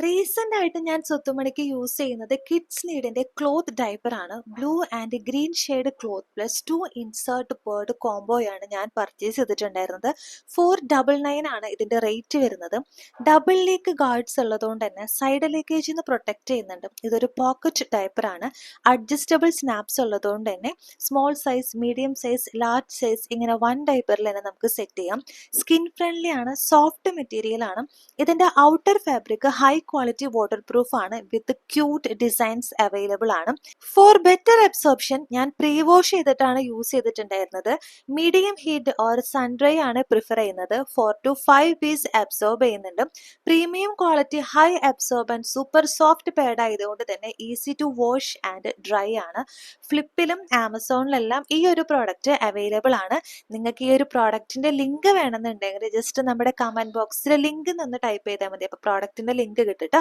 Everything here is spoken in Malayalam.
റീസെന്റ് ആയിട്ട് ഞാൻ സ്വത്തുമണിക്ക് യൂസ് ചെയ്യുന്നത് കിഡ്സ് നീഡിന്റെ ക്ലോത്ത് ഡൈപ്പർ ആണ്. Blue and green shade cloth plus 2 insert paired കോംബോയാണ് ഞാൻ പർച്ചേസ് ചെയ്തിട്ടുണ്ടായിരുന്നത്. 499 ആണ് ഇതിന്റെ റേറ്റ് വരുന്നത്. ഡബിൾ ലീക്ക് ഗാർഡ്സ് ഉള്ളതുകൊണ്ട് തന്നെ സൈഡ് ലീക്കേജിൽ നിന്ന് പ്രൊട്ടക്ട് ചെയ്യുന്നുണ്ട്. ഇതൊരു പോക്കറ്റ് ഡൈപ്പർ ആണ്. അഡ്ജസ്റ്റബിൾ സ്നാപ്സ് ഉള്ളതുകൊണ്ട് തന്നെ small size, medium size, large size ഇങ്ങനെ വൺ ഡൈപ്പറിൽ തന്നെ നമുക്ക് സെറ്റ് ചെയ്യാം. സ്കിൻ ഫ്രണ്ട്ലി ആണ്, സോഫ്റ്റ് മെറ്റീരിയൽ ആണ്. ഇതിന്റെ outer fabric high quality waterproof ആണ് വിത്ത് ക്യൂട്ട് ഡിസൈൻസ് അവൈലബിൾ ആണ്. ഫോർ ബെറ്റർ അബ്സോർപ്ഷൻ ഞാൻ പ്രീ വാഷ് ചെയ്തിട്ടാണ് യൂസ് ചെയ്തിട്ടുണ്ടായിരുന്നത്. Medium heat or sun dry ആണ് പ്രിഫർ ചെയ്യുന്നത്. 4 to 5 പീസ് അബ്സോർബ് ചെയ്യുന്നുണ്ട്. Premium quality high absorb and super soft pad ആയതുകൊണ്ട് തന്നെ easy to wash and dry ആണ്. ഫ്ലിപ്പിലും ആമസോണിലെല്ലാം ഈ ഒരു പ്രോഡക്റ്റ് അവൈലബിൾ ആണ്. നിങ്ങൾക്ക് ഈ ഒരു പ്രോഡക്റ്റിന്റെ ലിങ്ക് വേണമെന്നുണ്ടെങ്കിൽ ജസ്റ്റ് നമ്മുടെ കമന്റ് ബോക്സിൽ ലിങ്ക് നിന്ന് ടൈപ്പ് ചെയ്താൽ മതി. അപ്പൊ പ്രോഡക്റ്റിന്റെ ലിങ്ക് കിട്ടും ട്ടോ.